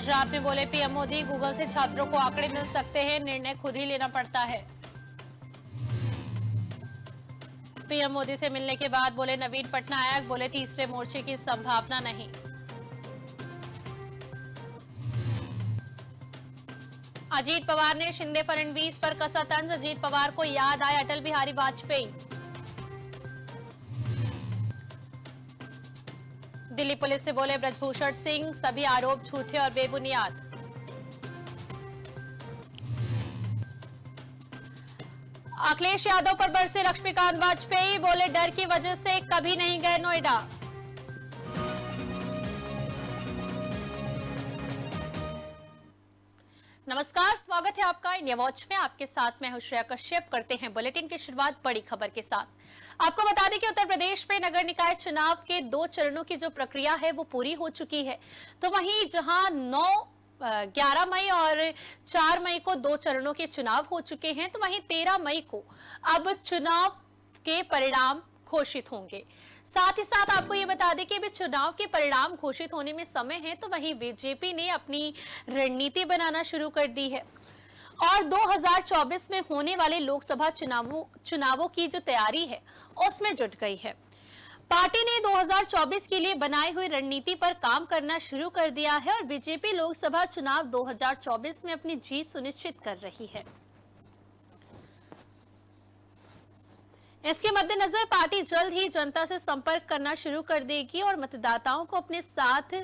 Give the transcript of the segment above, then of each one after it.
गुजरात में बोले PM Modi, Google से छात्रों को आंकड़े मिल सकते हैं, निर्णय खुद ही लेना पड़ता है। पीएम मोदी से मिलने के बाद बोले नवीन पटनायक, बोले तीसरे मोर्चे की संभावना नहीं। अजीत पवार ने शिंदे फडणवीस पर कसा तंज, अजीत पवार को याद आए अटल बिहारी वाजपेयी। दिल्ली पुलिस से बोले ब्रजभूषण सिंह, सभी आरोप झूठे और बेबुनियाद। अखिलेश यादव पर बरसे लक्ष्मीकांत वाजपेयी, बोले डर की वजह से कभी नहीं गए नोएडा। नमस्कार, स्वागत है आपका इंडिया वॉच में। आपके साथ मैं हूं श्रेया कश्यप। करते हैं बुलेटिन की शुरुआत बड़ी खबर के साथ। आपको बता दें कि उत्तर प्रदेश में नगर निकाय चुनाव के 2 चरणों की जो प्रक्रिया है वो पूरी हो चुकी है। तो वहीं जहां 11 मई और 4 मई को 2 चरणों के चुनाव हो चुके हैं, तो वहीं 13 मई को अब चुनाव के परिणाम घोषित होंगे। साथ ही साथ आपको ये बता दें कि अभी चुनाव के परिणाम घोषित होने में समय है, तो वहीं बीजेपी ने अपनी रणनीति बनाना शुरू कर दी है और 2024 में होने वाले लोकसभा चुनावों की जो तैयारी है उसमें जुट गई है। पार्टी ने 2024 के लिए बनाई हुई रणनीति पर काम करना शुरू कर दिया है और बीजेपी लोकसभा चुनाव 2024 में अपनी जीत सुनिश्चित कर रही है। इसके मद्देनजर पार्टी जल्द ही जनता से संपर्क करना शुरू कर देगी और मतदाताओं को अपने साथ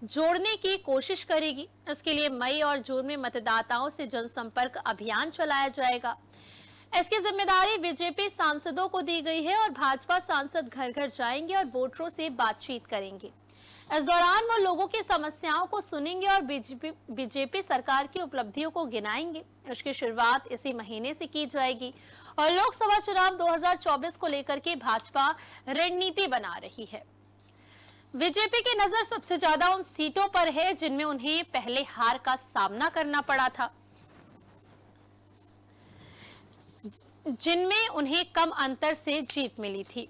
जोड़ने की कोशिश करेगी। इसके लिए मई और जून में मतदाताओं से जनसंपर्क अभियान चलाया जाएगा। इसकी जिम्मेदारी बीजेपी सांसदों को दी गई है और भाजपा सांसद घर घर जाएंगे और वोटरों से बातचीत करेंगे। इस दौरान वो लोगों की समस्याओं को सुनेंगे और बीजेपी सरकार की उपलब्धियों को गिनाएंगे। इसकी शुरुआत इसी महीने से की जाएगी और लोकसभा चुनाव 2024 को लेकर के भाजपा रणनीति बना रही है। बीजेपी की नजर सबसे ज्यादा उन सीटों पर है जिनमें उन्हें पहले हार का सामना करना पड़ा था, जिनमें उन्हें कम अंतर से जीत मिली थी।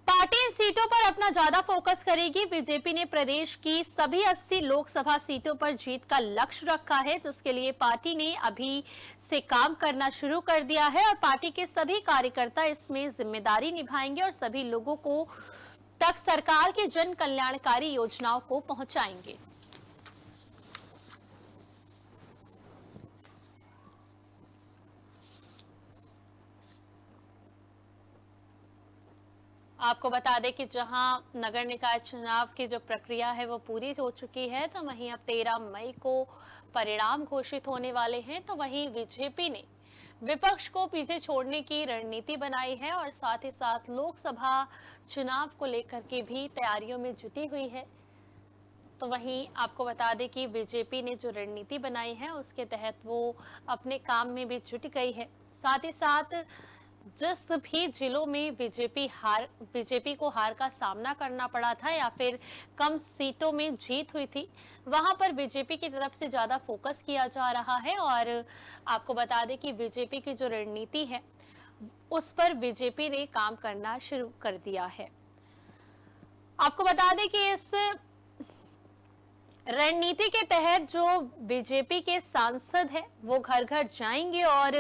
पार्टी इन सीटों पर अपना ज्यादा फोकस करेगी। बीजेपी ने प्रदेश की सभी 80 लोकसभा सीटों पर जीत का लक्ष्य रखा है, जिसके लिए पार्टी ने अभी से काम करना शुरू कर दिया है और पार्टी के सभी कार्यकर्ता इसमें जिम्मेदारी निभाएंगे और सभी लोगों को तक सरकार की जन कल्याणकारी योजनाओं को पहुंचाएंगे। आपको बता दें कि जहां नगर निकाय चुनाव की जो प्रक्रिया है वो पूरी हो चुकी है, तो वहीं अब 13 मई को परिणाम घोषित होने वाले हैं। तो वहीं बीजेपी ने विपक्ष को पीछे छोड़ने की रणनीति बनाई है और साथ ही साथ लोकसभा चुनाव को लेकर के भी तैयारियों में जुटी हुई है। तो वहीं आपको बता दें कि बीजेपी ने जो रणनीति बनाई है उसके तहत वो अपने काम में भी जुट गई है। साथ ही साथ जिस भी जिलों में बीजेपी को हार का सामना करना पड़ा था या फिर कम सीटों में जीत हुई थी, वहां पर बीजेपी की तरफ से ज्यादा फोकस किया जा रहा है और आपको बता दें कि बीजेपी की जो रणनीति है उस पर बीजेपी ने काम करना शुरू कर दिया है। आपको बता दें कि इस रणनीति के तहत जो बीजेपी के सांसद हैं वो घर घर जाएंगे और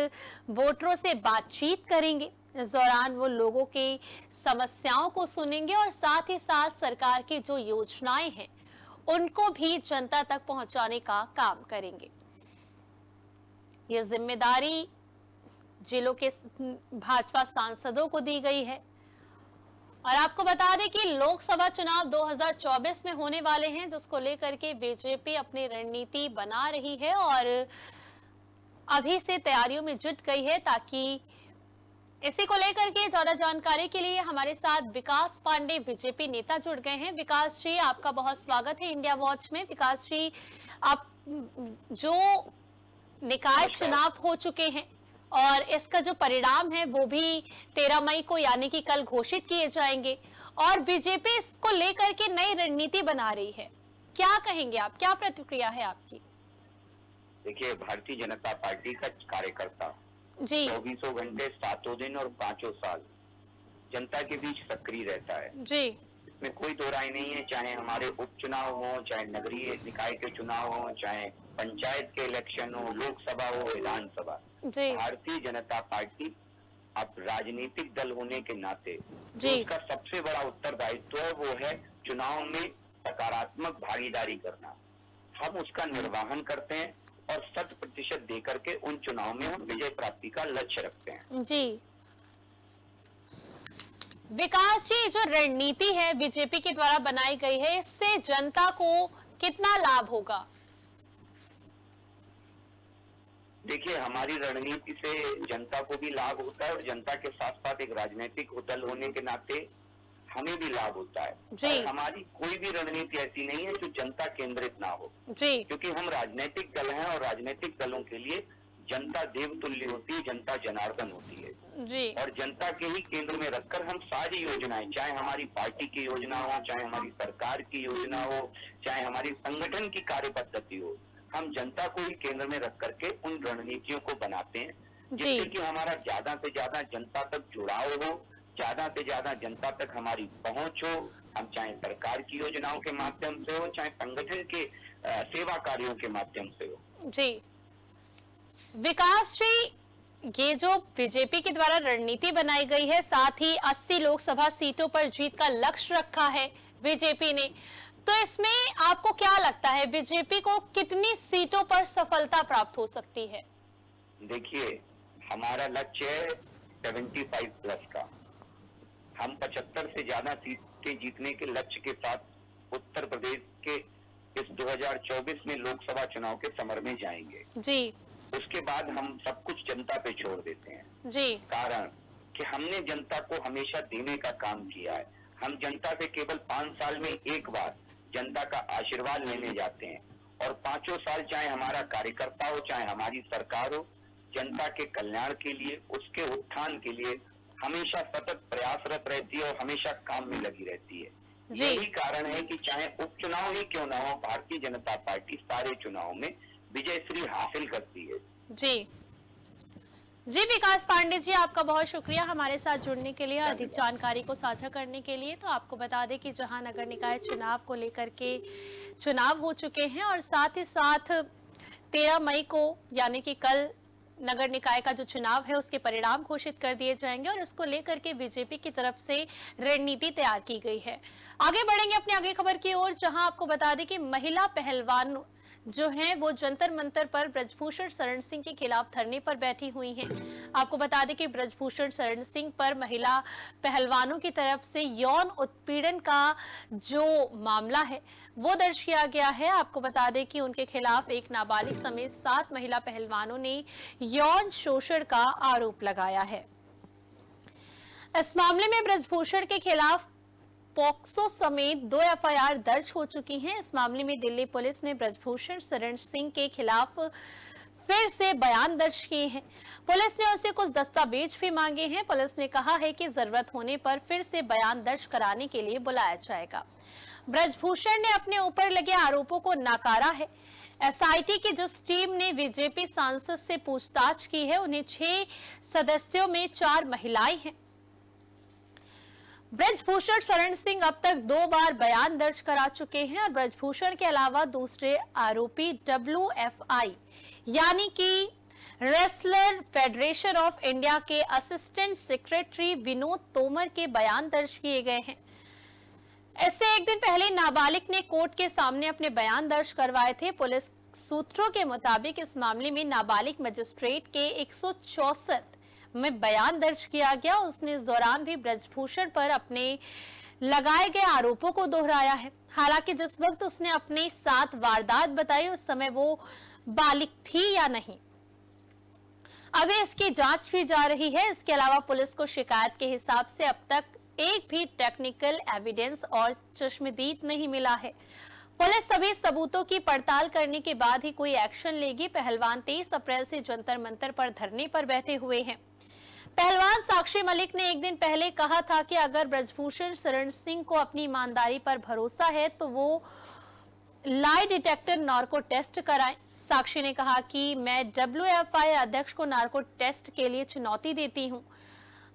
वोटरों से बातचीत करेंगे। इस दौरान वो लोगों की समस्याओं को सुनेंगे और साथ ही साथ सरकार की जो योजनाएं हैं उनको भी जनता तक पहुंचाने का काम करेंगे। ये जिम्मेदारी जिलों के भाजपा सांसदों को दी गई है और आपको बता दें कि लोकसभा चुनाव 2024 में होने वाले हैं, जिसको लेकर के बीजेपी अपनी रणनीति बना रही है और अभी से तैयारियों में जुट गई है। ताकि इसी को लेकर के ज्यादा जानकारी के लिए हमारे साथ विकास पांडे बीजेपी नेता जुड़ गए हैं। विकास जी, आपका बहुत स्वागत है इंडिया वॉच में। विकास जी, आप जो निकाय चुनाव हो चुके हैं और इसका जो परिणाम है वो भी 13 मई को यानी कि कल घोषित किए जाएंगे और बीजेपी इसको लेकर के नई रणनीति बना रही है, क्या कहेंगे आप, क्या प्रतिक्रिया है आपकी? देखिए, भारतीय जनता पार्टी का कार्यकर्ता जी 24 घंटे 7 दिन और 5 साल जनता के बीच सक्रिय रहता है। जी में कोई दो राय नहीं है, चाहे हमारे उपचुनाव हो, चाहे नगरीय निकाय के चुनाव हो, चाहे पंचायत के इलेक्शन हो, लोकसभा हो, विधानसभा। जी भारतीय जनता पार्टी अब राजनीतिक दल होने के नाते जो जी उसका सबसे बड़ा उत्तरदायित्व है वो है चुनाव में सकारात्मक भागीदारी करना। हम उसका निर्वहन करते हैं और 100% देकर के उन चुनाव में हम विजय प्राप्ति का लक्ष्य रखते हैं। जी। विकास जी, जो रणनीति है बीजेपी के द्वारा बनाई गई है, इससे जनता को कितना लाभ होगा? देखिए, हमारी रणनीति से जनता को भी लाभ होता है और जनता के साथ साथ एक राजनीतिक दल होने के नाते हमें भी लाभ होता है। जी और हमारी कोई भी रणनीति ऐसी नहीं है जो जनता केंद्रित ना हो, जी क्योंकि हम राजनीतिक दल हैं और राजनीतिक दलों के लिए जनता देवतुल्य होती है, जनता जनार्दन होती है। जी और जनता के ही केंद्र में रखकर हम सारी योजनाएं, चाहे हमारी पार्टी की योजना हो, चाहे हमारी सरकार की योजना हो, चाहे हमारी संगठन की कार्य पद्धति हो, हम जनता को ही केंद्र में रख करके उन रणनीतियों को बनाते हैं, जिससे कि हमारा ज्यादा से ज्यादा जनता तक जुड़ाव हो, ज्यादा से ज्यादा जनता तक हमारी पहुंच हो। हम चाहे सरकार की योजनाओं के माध्यम से हो, चाहे संगठन के सेवा कार्यों के माध्यम से हो। जी। विकास जी, ये जो बीजेपी के द्वारा रणनीति बनाई गई है, साथ ही 80 लोकसभा सीटों पर जीत का लक्ष्य रखा है बीजेपी ने, तो इसमें आपको क्या लगता है बीजेपी को कितनी सीटों पर सफलता प्राप्त हो सकती है? देखिए, हमारा लक्ष्य है 75 प्लस का। हम 75 से ज्यादा सीटें जीतने के लक्ष्य के साथ उत्तर प्रदेश के इस 2024 में लोकसभा चुनाव के समर में जाएंगे। जी। उसके बाद हम सब कुछ जनता पे छोड़ देते हैं। जी। कारण कि हमने जनता को हमेशा देने का काम किया है। हम जनता से केवल 5 साल में एक बार जनता का आशीर्वाद लेने जाते हैं और 5 साल चाहे हमारा कार्यकर्ता हो, चाहे हमारी सरकार हो, जनता के कल्याण के लिए, उसके उत्थान के लिए हमेशा सतत प्रयासरत रहती है और हमेशा काम में लगी रहती है। यही कारण है कि चाहे उपचुनाव ही क्यों ना हो, भारतीय जनता पार्टी सारे चुनाव में विजय श्री हासिल करती है। जी जी। विकास पांडे जी, आपका बहुत शुक्रिया हमारे साथ जुड़ने के लिए, अधिक जानकारी को साझा करने के लिए। तो आपको बता दें कि जहां नगर निकाय चुनाव को लेकर के चुनाव हो चुके हैं और साथ ही साथ 13 मई को यानी कि कल नगर निकाय का जो चुनाव है उसके परिणाम घोषित कर दिए जाएंगे और इसको लेकर के बीजेपी की तरफ से रणनीति तैयार की गई है। आगे बढ़ेंगे अपनी अगली खबर की ओर, जहां आपको बता दें कि महिला पहलवान जो हैं वो जंतर मंतर पर ब्रजभूषण शरण सिंह के खिलाफ धरने पर बैठी हुई हैं। आपको बता दें कि ब्रजभूषण शरण सिंह पर महिला पहलवानों की तरफ से यौन उत्पीड़न का जो मामला है वो दर्ज किया गया है। आपको बता दें कि उनके खिलाफ एक नाबालिग समेत 7 महिला पहलवानों ने यौन शोषण का आरोप लगाया है। इस मामले में ब्रजभूषण के खिलाफ पॉक्सो समेत 2 एफआईआर दर्ज हो चुकी हैं। इस मामले में दिल्ली पुलिस ने ब्रजभूषण शरण सिंह के खिलाफ फिर से बयान दर्ज किए हैं। पुलिस ने उससे कुछ दस्तावेज भी मांगे हैं। पुलिस ने कहा है कि जरूरत होने पर फिर से बयान दर्ज कराने के लिए बुलाया जाएगा। ब्रजभूषण ने अपने ऊपर लगे आरोपों को नकारा है। एसआईटी की जिस टीम ने बीजेपी सांसद से पूछताछ की है, उन्हें 6 सदस्यों में 4 महिलाएं हैं। ब्रजभूषण शरण सिंह अब तक 2 बार बयान दर्ज करा चुके हैं और ब्रजभूषण के अलावा दूसरे आरोपी WFI यानी कि रेसलर फेडरेशन ऑफ इंडिया के असिस्टेंट सेक्रेटरी विनोद तोमर के बयान दर्ज किए गए हैं। इससे एक दिन पहले नाबालिग ने कोर्ट के सामने अपने बयान दर्ज करवाए थे। पुलिस सूत्रों के मुताबिक इस मामले में नाबालिग मजिस्ट्रेट के 164 में बयान दर्ज किया गया। उसने इस दौरान भी ब्रजभूषण पर अपने लगाए गए आरोपों को दोहराया है। हालांकि जिस वक्त उसने अपने साथ वारदात बताई उस समय वो बालिग थी या नहीं, अभी इसकी जांच की जा रही है। इसके अलावा पुलिस को शिकायत के हिसाब से अब तक एक भी टेक्निकल एविडेंस और चश्मदीद नहीं मिला है। पुलिस सभी सबूतों की पड़ताल करने के बाद ही कोई एक्शन लेगी। पहलवान 23 अप्रैल से जंतर मंतर पर धरने पर बैठे हुए हैं। पहलवान साक्षी मलिक ने एक दिन पहले कहा था कि अगर ब्रजभूषण शरण सिंह को अपनी ईमानदारी पर भरोसा है तो वो लाई डिटेक्टर नार्को टेस्ट कराएं। साक्षी ने कहा कि मैं WFI अध्यक्ष को नार्को टेस्ट के लिए चुनौती देती हूं,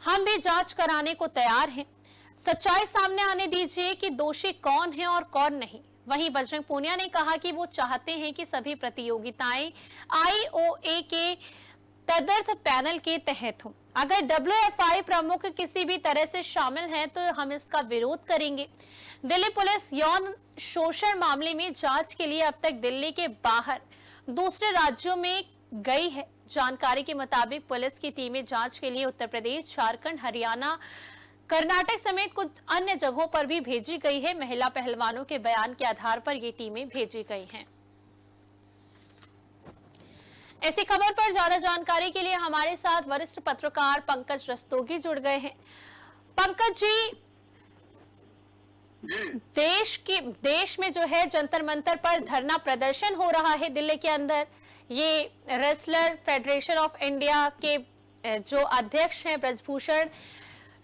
हम भी जांच कराने को तैयार हैं। सच्चाई सामने आने दीजिए कि दोषी कौन है और कौन नहीं। वहीं बजरंग पूनिया ने कहा कि वो चाहते हैं कि सभी प्रतियोगिताएं आईओए के तदर्थ पैनल के तहत हों। अगर डब्ल्यूएफआई प्रमुख किसी भी तरह से शामिल हैं तो हम इसका विरोध करेंगे। दिल्ली पुलिस यौन शोषण मामले में जांच के लिए अब तक दिल्ली के बाहर दूसरे राज्यों में गई है। जानकारी के मुताबिक पुलिस की टीमें जांच के लिए उत्तर प्रदेश, झारखंड, हरियाणा, कर्नाटक समेत कुछ अन्य जगहों पर भी भेजी गई है। महिला पहलवानों के बयान के आधार पर ये टीमें भेजी गई हैं। ऐसी खबर पर ज्यादा जानकारी के लिए हमारे साथ वरिष्ठ पत्रकार पंकज रस्तोगी जुड़ गए हैं। पंकज जी, देश में जो है जंतर मंतर पर धरना प्रदर्शन हो रहा है दिल्ली के अंदर। ये रेसलर फेडरेशन ऑफ इंडिया के जो अध्यक्ष हैं ब्रजभूषण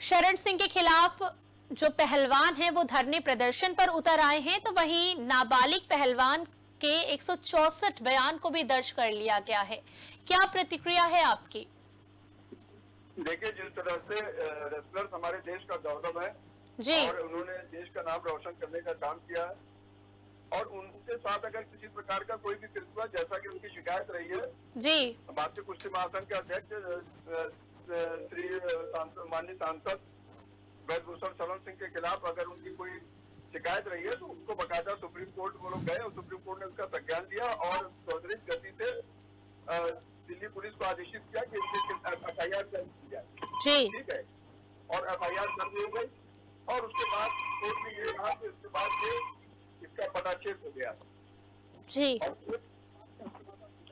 शरण सिंह के खिलाफ जो पहलवान हैं वो धरने प्रदर्शन पर उतर आए हैं, तो वहीं नाबालिग पहलवान के 164 बयान को भी दर्ज कर लिया गया है। क्या प्रतिक्रिया है आपकी? देखिए, जिस तरह से रेसलर्स हमारे देश का गौरव है जी, और उन्होंने देश का नाम रोशन करने का काम किया है, और उनके साथ अगर किसी प्रकार का कोई भी कृत्य, जैसा कि उनकी शिकायत रही है जी, भारतीय कुश्ती महासंघ के अध्यक्ष श्री माननीय सांसद ब्रजभूषण शरण सिंह के खिलाफ अगर उनकी कोई शिकायत रही है तो उसको बकायदा सुप्रीम कोर्ट वो लोग गए और सुप्रीम कोर्ट ने उसका संज्ञान दिया और त्वरित गति से दिल्ली पुलिस को आदेशित किया कि इसकी FIR दर्ज की जाए। जी, ठीक है, और FIR दर्ज हो गई और उसके बाद कोर्ट ने ये कहा कि इसके बाद से इसका पटाक्षेप हो गया। जी, और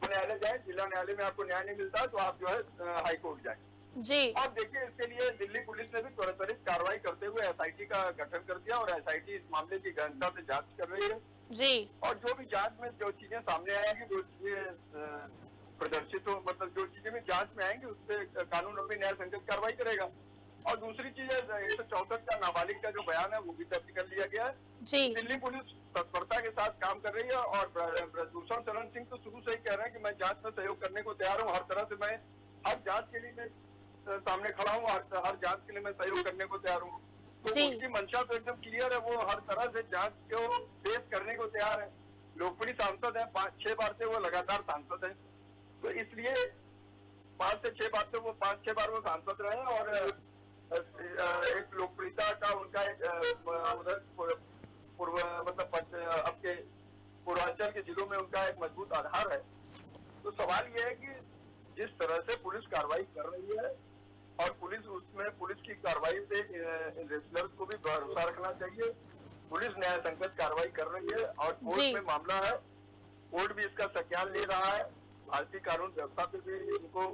न्यायालय जाए, जिला न्यायालय में आपको न्याय नहीं मिलता तो आप जो है हाई कोर्ट जाए। जी, और देखिए, इसके लिए दिल्ली पुलिस ने भी त्वरित कार्रवाई करते हुए SIT का गठन कर दिया और SIT इस मामले की गहनता से जांच कर रही है। जी, और जो भी जांच में जो चीजें सामने आएंगी, जो चीजें प्रदर्शित हो, मतलब जो चीजें भी जांच में आएंगी उस पर कानून अपनी न्याय संगत कार्रवाई करेगा। और दूसरी चीज है 164 का नाबालिग का जो बयान है वो भी दर्ज कर लिया गया है। जी, दिल्ली पुलिस तत्परता के साथ काम कर रही है और ब्रजभूषण शरण सिंह तो शुरू से ही कह रहे हैं कि मैं जांच में सहयोग करने को तैयार हूँ। हर तरह से मैं हर जांच के लिए मैं सामने खड़ा हूँ, हर जांच के लिए मैं सहयोग करने को तैयार हूँ। तो उनकी मंशा तो एकदम क्लियर है, वो हर तरह से जांच को पेश करने को तैयार है। लोकप्रिय सांसद है, 5-6 बार से वो लगातार सांसद है, तो इसलिए 5 से 6 बार से वो 5-6 बार वो सांसद रहे और एक लोकप्रियता का उनका एक उधर पूर्व मतलब आपके पूर्वांचल के जिलों में उनका एक मजबूत आधार है। तो सवाल ये है कि जिस तरह से पुलिस कार्रवाई कर रही है और पुलिस की कार्रवाई पे रेसलर्स को भी भरोसा रखना चाहिए। पुलिस न्याय संगत कार्रवाई कर रही है और कोर्ट में मामला है, कोर्ट भी इसका संज्ञान ले रहा है। भारतीय कानून व्यवस्था पे भी उनको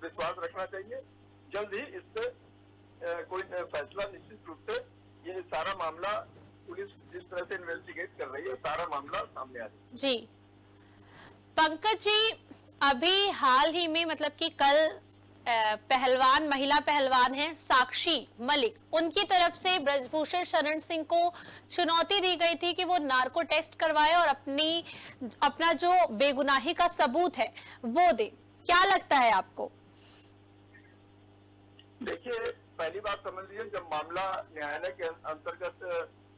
विश्वास रखना चाहिए। जल्द ही इस पे कोई फैसला निश्चित रूप से, ये सारा मामला पुलिस जिस तरह से इन्वेस्टिगेट कर रही है सारा मामला सामने आ जाए। जी, पंकज जी, अभी हाल ही में मतलब कि कल पहलवान, महिला पहलवान है साक्षी मलिक, उनकी तरफ से ब्रजभूषण शरण सिंह को चुनौती दी गई थी कि वो नार्को टेस्ट करवाए और अपना जो बेगुनाही का सबूत है वो दे। क्या लगता है आपको? देखिए, पहली बात समझ लीजिए, जब मामला न्यायालय के अंतर्गत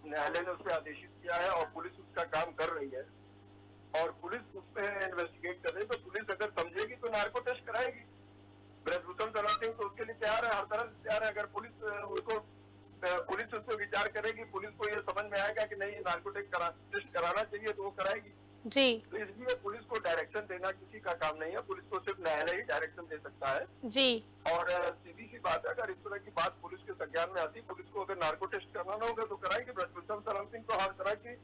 न्यायालय ने उस पर आदेशित किया है और पुलिस उसका काम कर रही है और पुलिस उस पर इन्वेस्टिगेट कर रही है, तो पुलिस अगर समझेगी तो नार्को टेस्ट कराएगी। ब्रजभूषण शरण सिंह तो उसके लिए तैयार है, हर तरह से तैयार है। अगर पुलिस उस पर विचार करेगी, पुलिस को ये समझ में आएगा कि नहीं नार्को टेस्ट कराना चाहिए तो वो कराएगी। जी, तो इसलिए पुलिस को डायरेक्शन देना किसी का काम नहीं है, पुलिस को सिर्फ न्यायालय ही डायरेक्शन दे सकता है। जी, और सीधी सी बात है, अगर इस तरह की बात पुलिस के संज्ञान में आती, पुलिस को अगर नार्को टेस्ट कराना होगा तो कराएगी। ब्रजभूषण शरण सिंह तो हर तरह की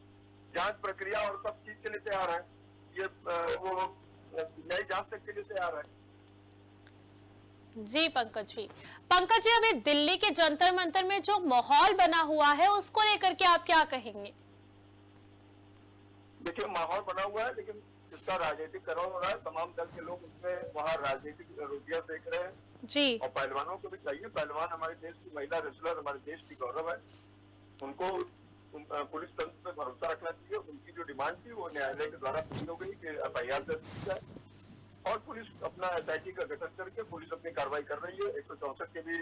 जांच प्रक्रिया और सब चीज के लिए तैयार है, ये वो नई जांच तक के लिए तैयार है। जी पंकज जी, अभी दिल्ली के जंतर मंतर में जो माहौल बना हुआ है उसको लेकर के आप क्या कहेंगे? देखिए, माहौल बना हुआ है लेकिन इसका राजनीतिकरण हो रहा है। तमाम दल के लोग उसमें वहाँ राजनीतिक रोटियां देख रहे हैं जी, और पहलवानों को भी चाहिए। पहलवान हमारे देश की महिला रेसलर हमारे देश की गौरव है, उनको पुलिस तंत्र पे भरोसा रखना चाहिए। उनकी जो डिमांड थी वो न्यायालय के द्वारा पूरी हो गई कि FIR दर्ज की जाए और पुलिस अपना SIT का गठन करके पुलिस अपनी कार्रवाई कर रही है। 164 के भी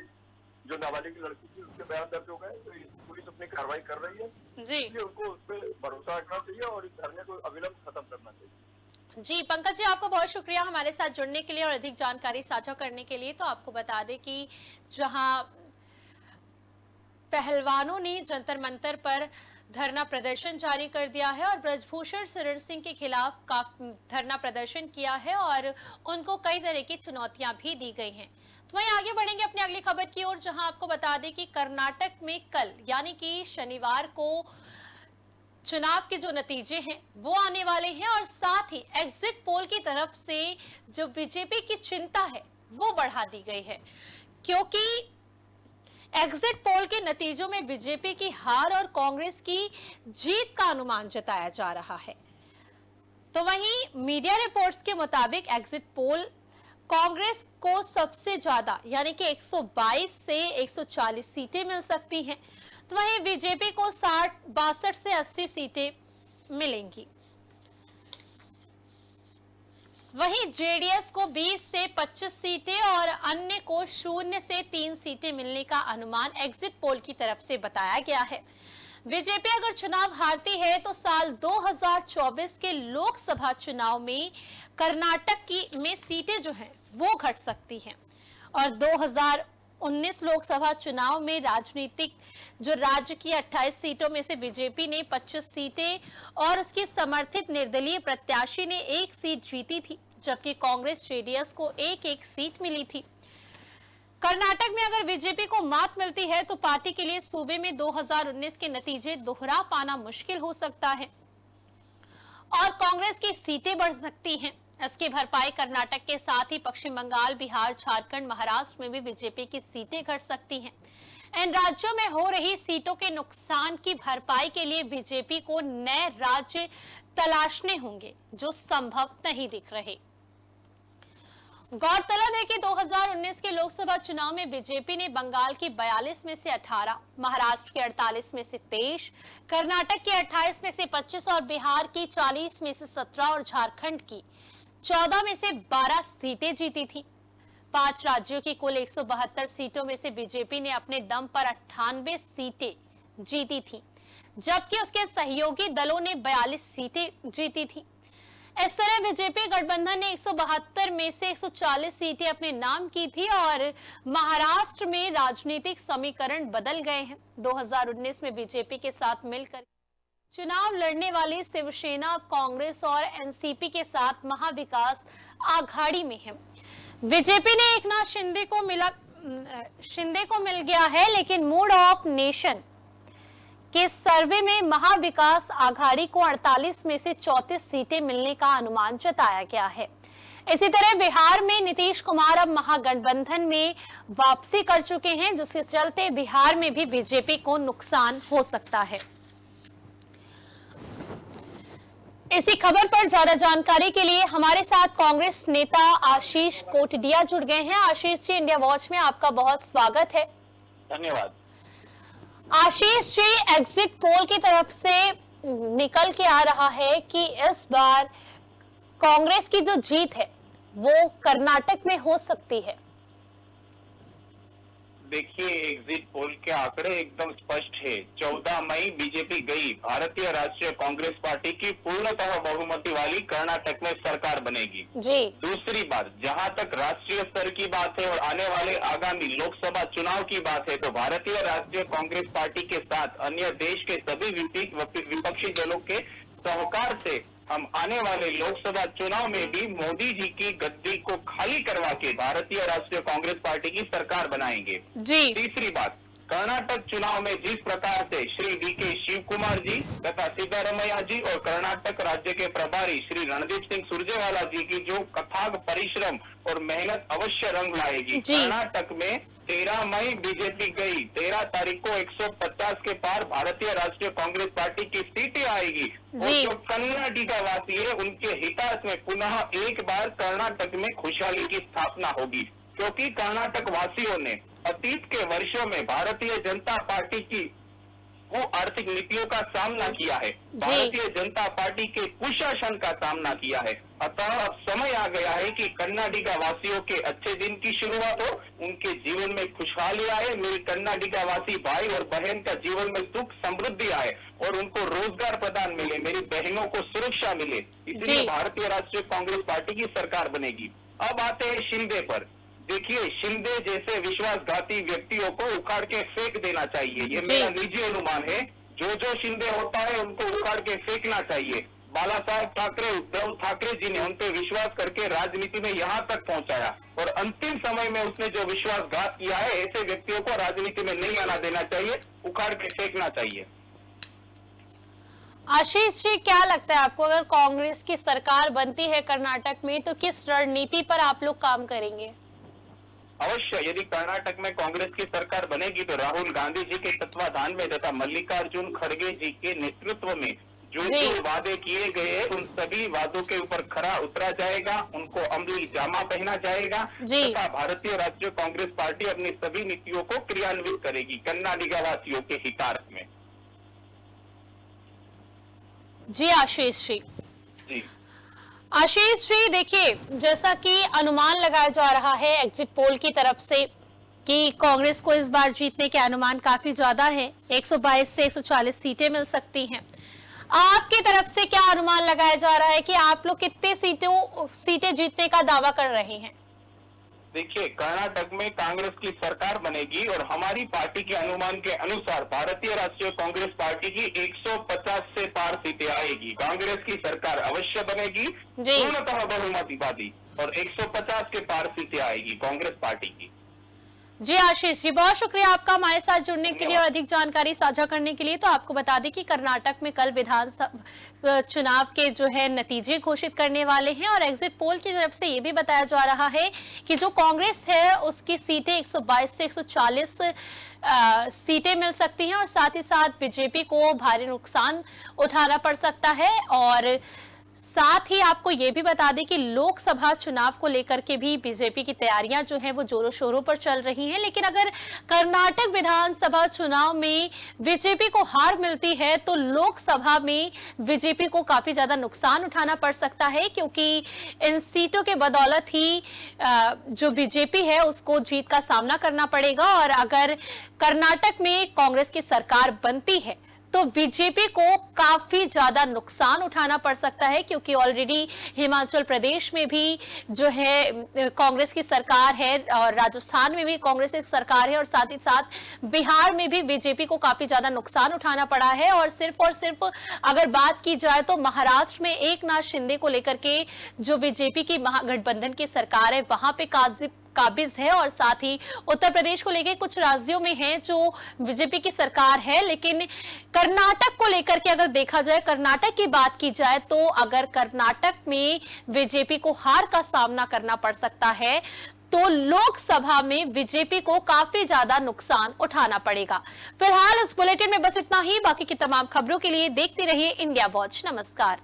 जो नाबालिग लड़की थी उसके बयान दर्ज हो गए, तो पुलिस अपनी कार्रवाई कर रही है जी। इसलिए उनको उस पर भरोसा रखना चाहिए और इस धरने को अविलंब खत्म करना चाहिए। जी पंकज जी, आपको बहुत शुक्रिया हमारे साथ जुड़ने के लिए और अधिक जानकारी साझा करने के लिए। तो आपको बता दें कि जहां पहलवानों ने जंतर मंतर पर धरना प्रदर्शन जारी कर दिया है और ब्रजभूषण शरण सिंह के खिलाफ धरना प्रदर्शन किया है और उनको कई तरह की चुनौतियां भी दी गई हैं। तो वहीं आगे बढ़ेंगे अपनी अगली खबर की ओर, जहां आपको बता दें कि कर्नाटक में कल यानी कि शनिवार को चुनाव के जो नतीजे हैं वो आने वाले हैं और साथ ही एग्जिट पोल की तरफ से जो बीजेपी की चिंता है वो बढ़ा दी गई है, क्योंकि एग्जिट पोल के नतीजों में बीजेपी की हार और कांग्रेस की जीत का अनुमान जताया जा रहा है। तो वहीं मीडिया रिपोर्ट्स के मुताबिक एग्जिट पोल कांग्रेस को सबसे ज्यादा यानी कि 122 से 140 सीटें मिल सकती हैं, तो वहीं बीजेपी को 62 से 80 सीटें मिलेंगी। वहीं जेडीएस को 20 से 25 सीटें और अन्य को 0 से 3 सीटें मिलने का अनुमान एग्जिट पोल की तरफ से बताया गया है। बीजेपी अगर चुनाव हारती है तो साल 2024 के लोकसभा चुनाव में कर्नाटक में सीटें जो हैं वो घट सकती हैं और 2019 लोकसभा चुनाव में राजनीतिक जो राज्य की 28 सीटों में से बीजेपी ने 25 सीटें और उसकी समर्थित निर्दलीय प्रत्याशी ने 1 सीट जीती थी, जबकि कांग्रेस जेडीएस को एक सीट मिली थी। कर्नाटक में अगर बीजेपी को मात मिलती है तो पार्टी के लिए सूबे में 2019 के नतीजे दोहरा पाना मुश्किल हो सकता है और कांग्रेस की सीटें बढ़ सकती हैं। इसकी भरपाई कर्नाटक के साथ ही पश्चिम बंगाल, बिहार, झारखंड, महाराष्ट्र में भी बीजेपी की सीटें घट सकती हैं। इन राज्यों में हो रही सीटों के नुकसान की भरपाई के लिए बीजेपी को नए राज्य तलाशने होंगे जो संभव नहीं दिख रहे। गौरतलब है कि 2019 के लोकसभा चुनाव में बीजेपी ने बंगाल की 42 में से 18, महाराष्ट्र के 48 में से 23, कर्नाटक के 28 में से 25 और बिहार की 40 में से 17 और झारखंड की 14 में से 12 सीटें जीती थी। 5 राज्यों की कुल 172 सीटों में से बीजेपी ने अपने दम पर 98 सीटें जीती थी, जबकि उसके सहयोगी दलों ने 42 सीटें जीती थी। इस तरह बीजेपी गठबंधन ने 172 में से 140 सीटें अपने नाम की थी और महाराष्ट्र में राजनीतिक समीकरण बदल गए हैं। 2019 में बीजेपी के साथ मिलकर चुनाव लड़ने वाली शिवसेना, कांग्रेस और एनसीपी के साथ महाविकास आघाड़ी में है। बीजेपी ने एकनाथ शिंदे को मिल गया है, लेकिन मूड ऑफ नेशन के सर्वे में महाविकास आघाड़ी को 48 में से 34 सीटें मिलने का अनुमान जताया गया है। इसी तरह बिहार में नीतीश कुमार अब महागठबंधन में वापसी कर चुके हैं, जिसके चलते बिहार में भी बीजेपी को नुकसान हो सकता है। इसी खबर पर ज्यादा जानकारी के लिए हमारे साथ कांग्रेस नेता आशीष कोटडिया जुड़ गए हैं। आशीष जी, इंडिया वॉच में आपका बहुत स्वागत है। धन्यवाद। आशीष जी, एग्जिट पोल की तरफ से निकल के आ रहा है कि इस बार कांग्रेस की जो जीत है वो कर्नाटक में हो सकती है। देखिए, एग्जिट पोल के आंकड़े एकदम स्पष्ट है। 14 मई बीजेपी गई, भारतीय राष्ट्रीय कांग्रेस पार्टी की पूर्णतः बहुमति वाली कर्नाटक में सरकार बनेगी जी। दूसरी बात, जहां तक राष्ट्रीय स्तर की बात है और आने वाले आगामी लोकसभा चुनाव की बात है, तो भारतीय राष्ट्रीय कांग्रेस पार्टी के साथ अन्य देश के सभी विपक्षी दलों के सहकार से हम आने वाले लोकसभा चुनाव में भी मोदी जी की गद्दी को खाली करवा के भारतीय राष्ट्रीय कांग्रेस पार्टी की सरकार बनाएंगे जी। तीसरी बात, कर्नाटक चुनाव में जिस प्रकार से श्री डीके शिव कुमार जी तथा सिद्धारमैया जी और कर्नाटक राज्य के प्रभारी श्री रणदीप सिंह सुरजेवाला जी की जो अथाग परिश्रम और मेहनत अवश्य रंग लाएगी। कर्नाटक में 13 मई बीजेपी गई, 13 तारीख को 150 के पार भारतीय राष्ट्रीय कांग्रेस पार्टी की सीटें आएगी और जो कर्नाटक वासी है उनके हितार्थ में पुनः एक बार कर्नाटक में खुशहाली की स्थापना होगी, क्योंकि कर्नाटक वासियों ने अतीत के वर्षों में भारतीय जनता पार्टी की वो आर्थिक नीतियों का सामना किया है, भारतीय जनता पार्टी के कुशासन का सामना किया है। अतः अब समय आ गया है कि कर्नाटका वासियों के अच्छे दिन की शुरुआत हो, उनके जीवन में खुशहाली आए, मेरे कर्नाटका वासी भाई और बहन का जीवन में सुख समृद्धि आए और उनको रोजगार प्रदान मिले, मेरी बहनों को सुरक्षा मिले। इसलिए भारतीय राष्ट्रीय कांग्रेस पार्टी की सरकार बनेगी। अब आते हैं शिंदे पर। देखिए, शिंदे जैसे विश्वासघाती व्यक्तियों को उखाड़ के फेंक देना चाहिए, ये मेरा निजी अनुमान है। जो शिंदे होता है उनको उखाड़ के फेंकना चाहिए। बाला साहेब ठाकरे, उद्धव ठाकरे जी ने उन पे विश्वास करके राजनीति में यहाँ तक पहुंचाया और अंतिम समय में उसने जो विश्वासघात किया है, ऐसे व्यक्तियों को राजनीति में नहीं आना देना चाहिए, उखाड़ के फेंकना चाहिए। आशीष जी, क्या लगता है आपको, अगर कांग्रेस की सरकार बनती है कर्नाटक में तो किस रणनीति पर आप लोग काम करेंगे? अवश्य, यदि कर्नाटक में कांग्रेस की सरकार बनेगी तो राहुल गांधी जी के तत्वाधान में तथा मल्लिकार्जुन खड़गे जी के नेतृत्व में जो वादे किए गए उन सभी वादों के ऊपर खरा उतरा जाएगा, उनको अमली जामा पहना जाएगा तथा भारतीय राष्ट्रीय कांग्रेस पार्टी अपनी सभी नीतियों को क्रियान्वित करेगी कर्नाटका वासियों के हितार्थ में। जी आशीष जी। जी आशीष जी, देखिए, जैसा कि अनुमान लगाया जा रहा है एग्जिट पोल की तरफ से कि कांग्रेस को इस बार जीतने के अनुमान काफी ज्यादा है, 122 से 140 सीटें मिल सकती हैं। आपकी तरफ से क्या अनुमान लगाया जा रहा है कि आप लोग कितने सीटें जीतने का दावा कर रहे हैं? देखिए, कर्नाटक में कांग्रेस की सरकार बनेगी और हमारी पार्टी के अनुमान के अनुसार भारतीय राष्ट्रीय कांग्रेस पार्टी की 150 से पार सीटें आएगी। कांग्रेस की सरकार अवश्य बनेगी, पूर्णतः बहुमतवादी, और 150 के पार सीटें आएगी कांग्रेस पार्टी की। जी आशीष जी, बहुत शुक्रिया आपका हमारे साथ जुड़ने के लिए और अधिक जानकारी साझा करने के लिए। तो आपको बता दें कि कर्नाटक में कल विधानसभा चुनाव के जो है नतीजे घोषित करने वाले हैं और एग्जिट पोल की तरफ से ये भी बताया जा रहा है कि जो कांग्रेस है उसकी सीटें 122 से 140 सीटें मिल सकती हैं और साथ ही साथ बीजेपी को भारी नुकसान उठाना पड़ सकता है। और साथ ही आपको ये भी बता दें कि लोकसभा चुनाव को लेकर के भी बीजेपी की तैयारियां जो है वो जोरों शोरों पर चल रही हैं। लेकिन अगर कर्नाटक विधानसभा चुनाव में बीजेपी को हार मिलती है तो लोकसभा में बीजेपी को काफी ज्यादा नुकसान उठाना पड़ सकता है, क्योंकि इन सीटों के बदौलत ही जो बीजेपी है उसको जीत का सामना करना पड़ेगा। और अगर कर्नाटक में कांग्रेस की सरकार बनती है तो बीजेपी को काफी ज्यादा नुकसान उठाना पड़ सकता है, क्योंकि ऑलरेडी हिमाचल प्रदेश में भी जो है कांग्रेस की सरकार है और राजस्थान में भी कांग्रेस की सरकार है और साथ बिहार में भी बीजेपी को काफी ज्यादा नुकसान उठाना पड़ा है। और सिर्फ अगर बात की जाए तो महाराष्ट्र में एकनाथ शिंदे को लेकर के जो बीजेपी की महागठबंधन की सरकार है वहां पे काबिज है और साथ ही उत्तर प्रदेश को लेकर कुछ राज्यों में है जो बीजेपी की सरकार है। लेकिन कर्नाटक को लेकर के अगर देखा जाए, कर्नाटक की बात की जाए तो अगर कर्नाटक में बीजेपी को हार का सामना करना पड़ सकता है तो लोकसभा में बीजेपी को काफी ज्यादा नुकसान उठाना पड़ेगा। फिलहाल इस बुलेटिन में बस इतना ही। बाकी की तमाम खबरों के लिए देखते रहिए इंडिया वॉच। नमस्कार।